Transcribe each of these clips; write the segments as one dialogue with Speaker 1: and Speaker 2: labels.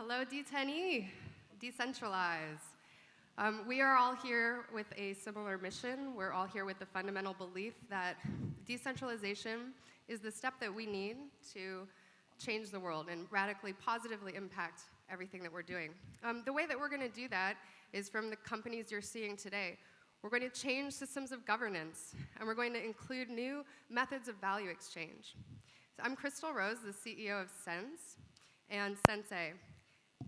Speaker 1: Hello, d10e, decentralize. We are all here with a similar mission. We're all here with the fundamental belief that decentralization is the step that we need to change the world and radically positively impact everything that we're doing. The way that we're going to do that is from the companies you're seeing today. We're going to change systems of governance, and we're going to include new methods of value exchange. So I'm Crystal Rose, the CEO of Sense and Sensay.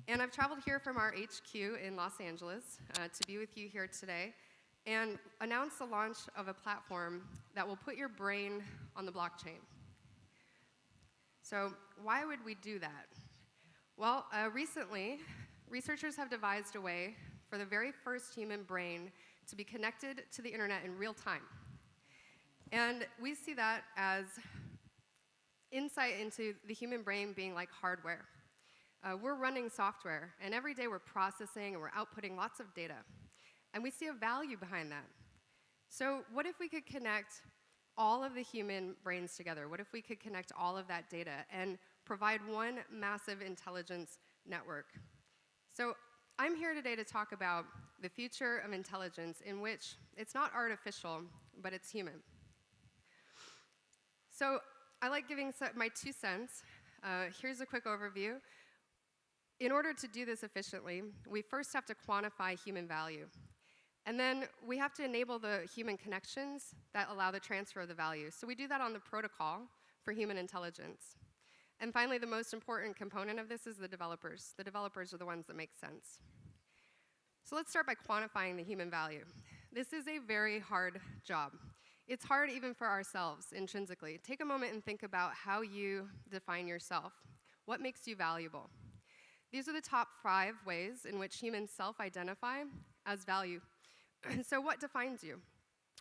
Speaker 1: And I've traveled here from our HQ in Los Angeles to be with you here today and announce the launch of a platform that will put your brain on the blockchain. So why would we do that? Well, recently, researchers have devised a way for the very first human brain to be connected to the internet in real time. And we see that as insight into the human brain being like hardware. We're running software, and every day we're processing and we're outputting lots of data. And we see a value behind that. So what if we could connect all of the human brains together? What if we could connect all of that data and provide one massive intelligence network? So I'm here today to talk about the future of intelligence in which it's not artificial, but it's human. So I like giving my 2 cents. Here's a quick overview. In order to do this efficiently, we first have to quantify human value. And then we have to enable the human connections that allow the transfer of the value. So we do that on the protocol for human intelligence. And finally, the most important component of this is the developers. The developers are the ones that make sense. So let's start by quantifying the human value. This is a very hard job. It's hard even for ourselves intrinsically. Take a moment and think about how you define yourself. What makes you valuable? These are the top 5 ways in which humans self-identify as value. So what defines you?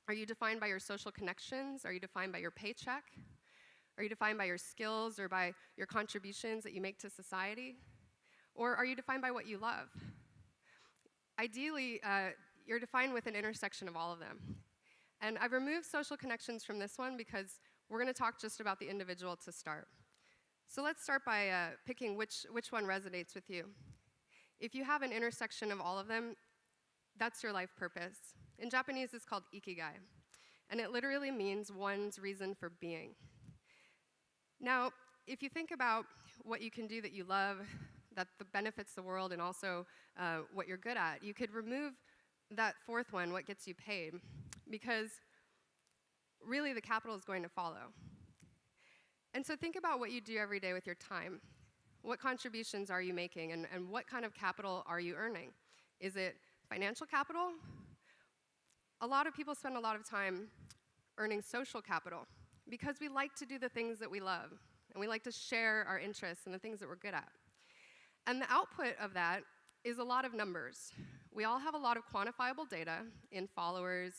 Speaker 1: Are you defined by your social connections? Are you defined by your paycheck? Are you defined by your skills or by your contributions that you make to society? Or are you defined by what you love? Ideally, you're defined with an intersection of all of them. And I've removed social connections from this one because we're going to talk just about the individual to start. So let's start by picking which one resonates with you. If you have an intersection of all of them, that's your life purpose. In Japanese, it's called ikigai, and it literally means one's reason for being. Now, if you think about what you can do that you love, that benefits the world, and also what you're good at, you could remove that 4th one, what gets you paid, because really the capital is going to follow. And so think about what you do every day with your time. What contributions are you making, and what kind of capital are you earning? Is it financial capital? A lot of people spend a lot of time earning social capital because we like to do the things that we love, and we like to share our interests and the things that we're good at. And the output of that is a lot of numbers. We all have a lot of quantifiable data in followers,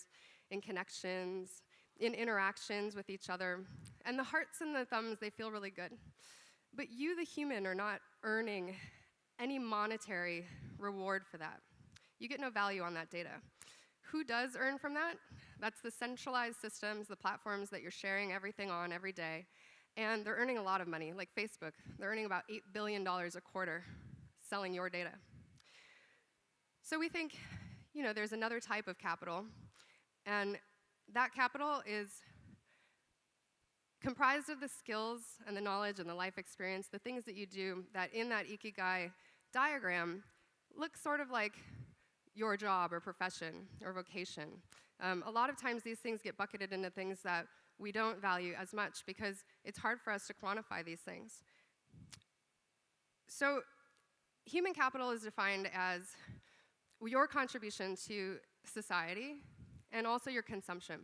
Speaker 1: in connections, in interactions with each other. And the hearts and the thumbs, they feel really good. But you, the human, are not earning any monetary reward for that. You get no value on that data. Who does earn from that? That's the centralized systems, the platforms that you're sharing everything on every day. And they're earning a lot of money, like Facebook. They're earning about $8 billion a quarter selling your data. So we think, there's another type of capital, and that capital is comprised of the skills and the knowledge and the life experience, the things that you do that in that ikigai diagram look sort of like your job or profession or vocation. A lot of times these things get bucketed into things that we don't value as much because it's hard for us to quantify these things. So human capital is defined as your contribution to society and also your consumption.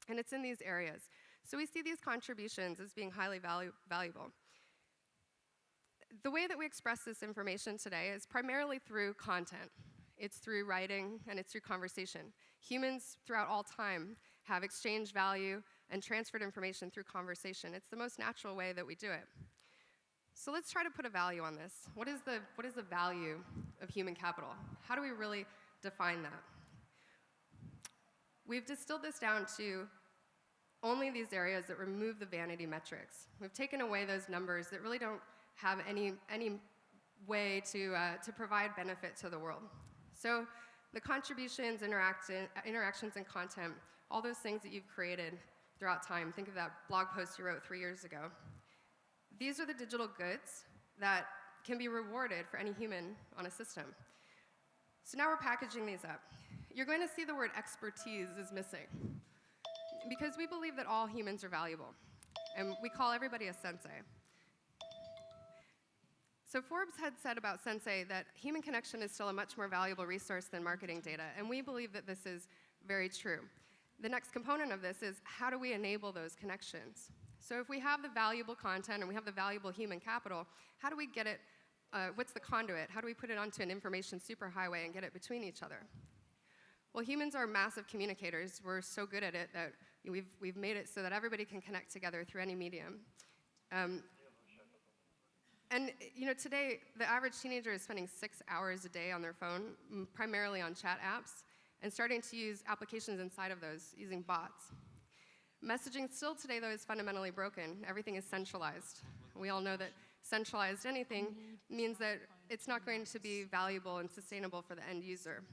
Speaker 1: And it's in these areas. So we see these contributions as being highly valuable. The way that we express this information today is primarily through content. It's through writing, and it's through conversation. Humans throughout all time have exchanged value and transferred information through conversation. It's the most natural way that we do it. So let's try to put a value on this. What is the value of human capital? How do we really define that? We've distilled this down to only these areas that remove the vanity metrics. We've taken away those numbers that really don't have any way to provide benefit to the world. So the contributions, interactions, and content, all those things that you've created throughout time, think of that blog post you wrote 3 years ago. These are the digital goods that can be rewarded for any human on a system. So now we're packaging these up. You're going to see the word expertise is missing, because we believe that all humans are valuable, and we call everybody a sensei. So Forbes had said about Sensay that human connection is still a much more valuable resource than marketing data, and we believe that this is very true. The next component of this is, how do we enable those connections? So if we have the valuable content and we have the valuable human capital, how do we get it, what's the conduit? How do we put it onto an information superhighway and get it between each other? Well, humans are massive communicators. We're so good at it that we've made it so that everybody can connect together through any medium. And today, the average teenager is spending 6 hours a day on their phone, primarily on chat apps, and starting to use applications inside of those, using bots. Messaging still today, though, is fundamentally broken. Everything is centralized. We all know that centralized anything means that it's not going to be valuable and sustainable for the end user.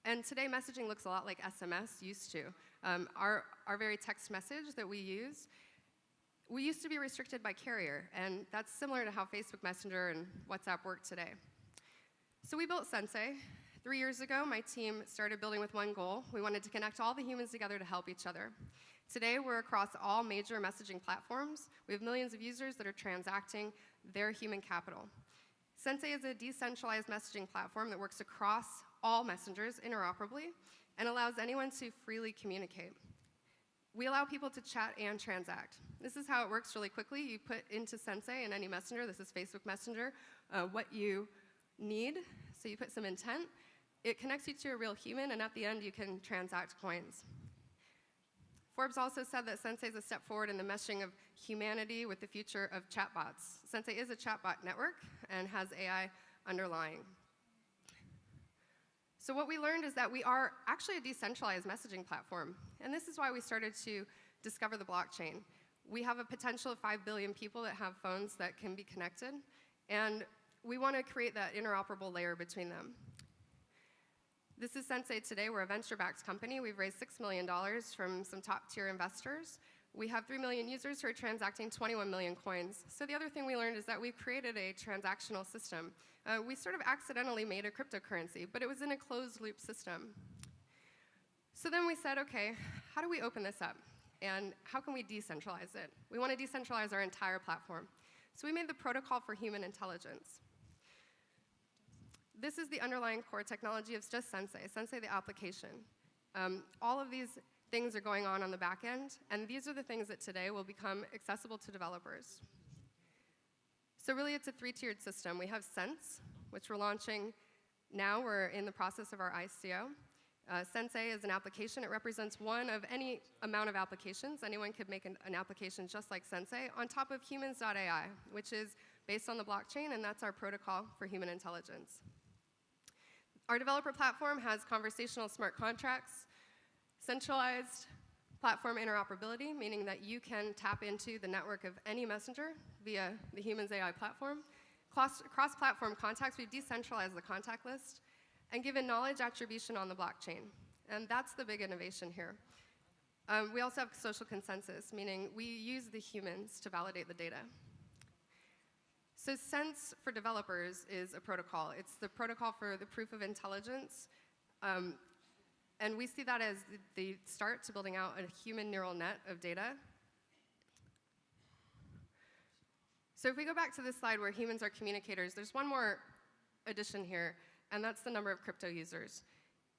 Speaker 1: And today, messaging looks a lot like SMS used to. Our very text message that we used to be restricted by carrier, and that's similar to how Facebook Messenger and WhatsApp work today. So we built Sensay. 3 years ago, my team started building with one goal. We wanted to connect all the humans together to help each other. Today, we're across all major messaging platforms. We have millions of users that are transacting their human capital. Sensay is a decentralized messaging platform that works across all messengers interoperably and allows anyone to freely communicate. We allow people to chat and transact. This is how it works really quickly. You put into Sensay in any messenger, this is Facebook Messenger, what you need. So you put some intent. It connects you to a real human, and at the end, you can transact coins. Forbes also said that Sensay is a step forward in the meshing of humanity with the future of chatbots. Sensay is a chatbot network and has AI underlying. So what we learned is that we are actually a decentralized messaging platform, and this is why we started to discover the blockchain. We have a potential of 5 billion people that have phones that can be connected, and we want to create that interoperable layer between them. This is Sensay today. We're a venture-backed company. We've raised $6 million from some top-tier investors. We have 3 million users who are transacting 21 million coins. So the other thing we learned is that we've created a transactional system. We sort of accidentally made a cryptocurrency, but it was in a closed-loop system. So then we said, okay, how do we open this up? And how can we decentralize it? We want to decentralize our entire platform. So we made the protocol for human intelligence. This is the underlying core technology of just Sensay, Sensay the application. All of these things are going on the back end, and these are the things that today will become accessible to developers. So really, it's a 3-tiered system. We have Sense, which we're launching now. We're in the process of our ICO. Sensay is an application. It represents one of any amount of applications. Anyone could make an application just like Sensay on top of humans.ai, which is based on the blockchain, and that's our protocol for human intelligence. Our developer platform has conversational smart contracts, centralized platform interoperability, meaning that you can tap into the network of any messenger via the Humans AI platform. Cross-platform contacts, we've decentralized the contact list and given knowledge attribution on the blockchain. And that's the big innovation here. We also have social consensus, meaning we use the humans to validate the data. So Sense for developers is a protocol. It's the protocol for the proof of intelligence. And we see that as the start to building out a human neural net of data. So if we go back to this slide where humans are communicators, there's one more addition here, and that's the number of crypto users.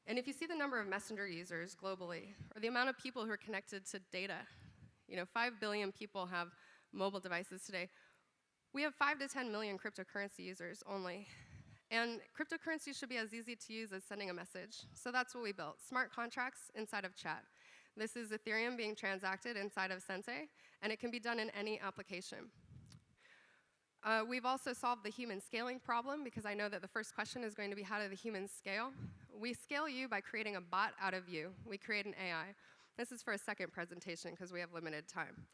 Speaker 1: And if you see the number of messenger users globally, or the amount of people who are connected to data, 5 billion people have mobile devices today. We have 5 to 10 million cryptocurrency users only. And cryptocurrency should be as easy to use as sending a message. So that's what we built, smart contracts inside of chat. This is Ethereum being transacted inside of Sensay, and it can be done in any application. We've also solved the human scaling problem, because I know that the first question is going to be, how do the humans scale? We scale you by creating a bot out of you. We create an AI. This is for a second presentation, because we have limited time.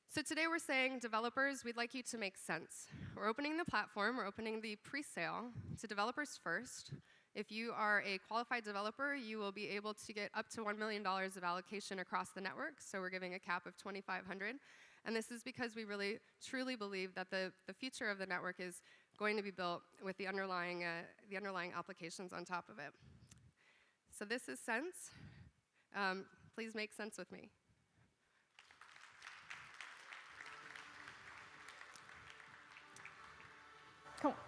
Speaker 1: So today we're saying, developers, we'd like you to make sense. We're opening the platform, we're opening the pre-sale to developers first. If you are a qualified developer, you will be able to get up to $1 million of allocation across the network, so we're giving a cap of 2,500. And this is because we really, truly believe that the future of the network is going to be built with the underlying applications on top of it. So this is Sense. Please make sense with me.
Speaker 2: Come on.